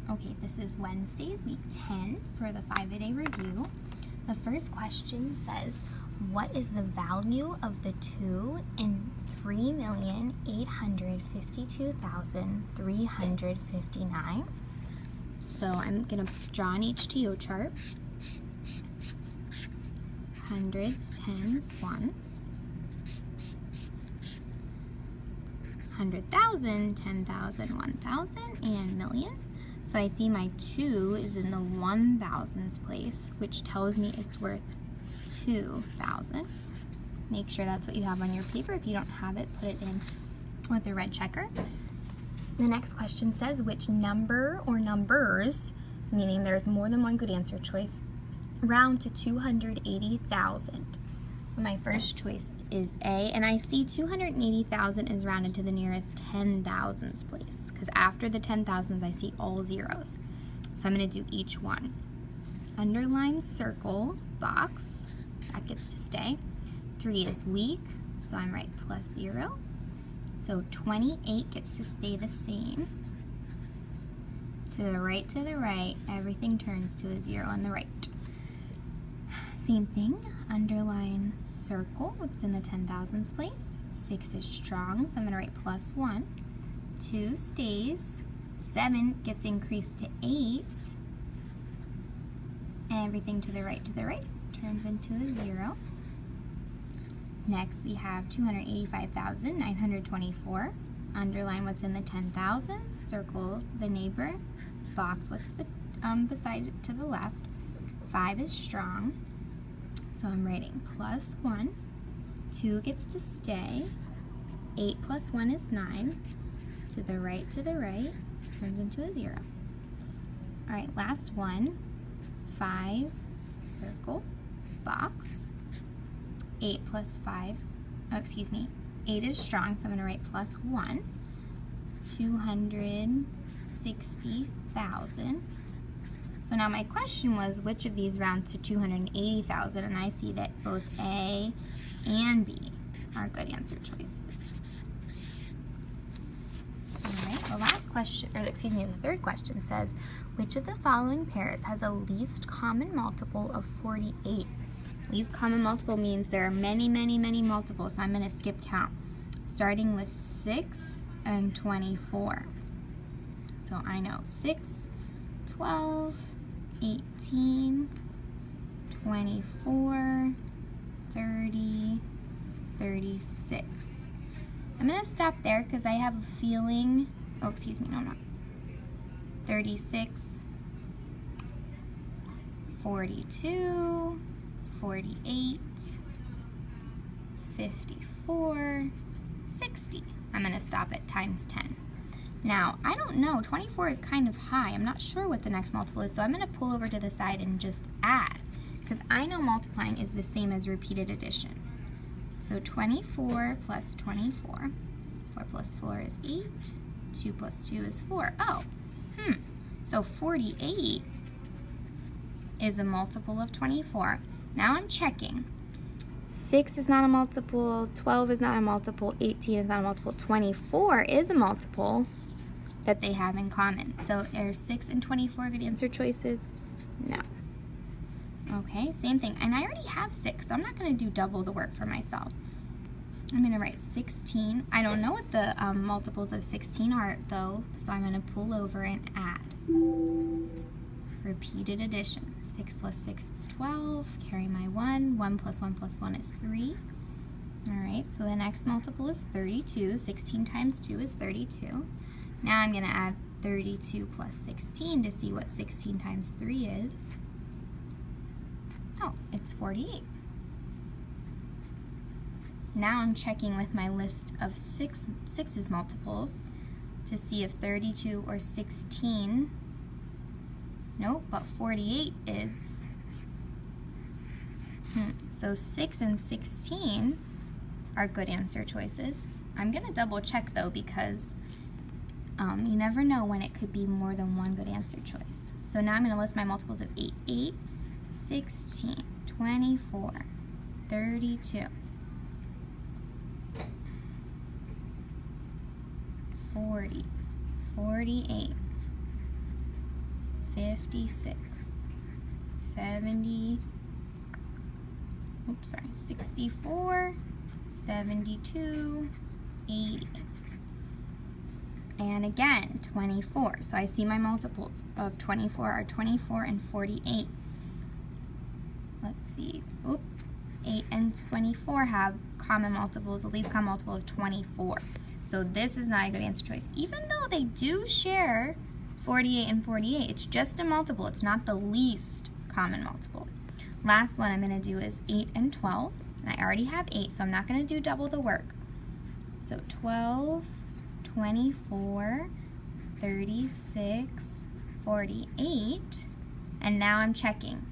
Okay, this is Wednesday's week 10 for the 5-a-day review. The first question says, what is the value of the 2 in 3,852,359? So I'm going to draw an HTO chart. Hundreds, tens, ones. 100,000, 10,000, 1,000, and million. So I see my 2 is in the 1,000s place, which tells me it's worth 2,000. Make sure that's what you have on your paper. If you don't have it, put it in with a red checker. The next question says, which number or numbers, meaning there's more than one good answer choice, round to 280,000? My first choice is A, and I see 280,000 is rounded to the nearest 10,000s place, because after the 10,000s I see all zeros. So I'm going to do each one. Underline, circle, box, that gets to stay. 3 is weak, so I'm right plus 0. So 28 gets to stay the same. To the right, everything turns to a 0 on the right. Same thing, underline, circle, it's in the 10,000s place. 6 is strong, so I'm going to write plus 1. 2 stays. 7 gets increased to 8. Everything to the right turns into a 0. Next we have 285,924. Underline what's in the 10,000s, circle the neighbor, box what's the beside it to the left. 5 is strong, so I'm writing plus 1. 2 gets to stay. 8 plus 1 is 9. To the right, turns into a 0. All right, last one. 5, circle, box. 8 plus 5, 8 is strong, so I'm going to write plus 1. 260,000. So now my question was, which of these rounds to 280,000? And I see that both A and B are good answer choices. All right, the last question, the third question says, which of the following pairs has a least common multiple of 48? Least common multiple means there are many, many, many multiples, so I'm going to skip count, starting with 6 and 24. So I know 6, 12, 18, 24, 30, 36. I'm going to stop there because I have a feeling, no, I'm not. 36, 42, 48, 54, 60. I'm going to stop at times 10. Now, I don't know, 24 is kind of high. I'm not sure what the next multiple is, so I'm going to pull over to the side and just add, because I know multiplying is the same as repeated addition. So 24 plus 24. 4 plus 4 is 8. 2 plus 2 is 4. Oh, so 48 is a multiple of 24. Now I'm checking. 6 is not a multiple, 12 is not a multiple, 18 is not a multiple, 24 is a multiple that they have in common. So are 6 and 24 good answer choices? No. Okay, same thing. And I already have 6, so I'm not going to do double the work for myself. I'm going to write 16. I don't know what the multiples of 16 are, though, so I'm going to pull over and add. Repeated addition. 6 plus 6 is 12. Carry my 1. 1 plus 1 plus 1 is 3. All right, so the next multiple is 32. 16 times 2 is 32. Now I'm going to add 32 plus 16 to see what 16 times 3 is. Oh, it's 48. Now I'm checking with my list of 6's multiples to see if 32 or 16, nope, but 48 is. So 6 and 16 are good answer choices. I'm going to double check though, because you never know when it could be more than one good answer choice. So now I'm going to list my multiples of 8. 8, 16, 24, 32, 40, 48, 56, 70, oops, sorry, 64, 72, 80. And again, 24. So I see my multiples of 24 are 24 and 48. Let's see. Oop. 8 and 24 have common multiples, the least common multiple of 24. So this is not a good answer choice. Even though they do share 48 and 48, it's just a multiple. It's not the least common multiple. Last one I'm going to do is 8 and 12. And I already have 8, so I'm not going to do double the work. So 12, 24, 36, 48, and now I'm checking.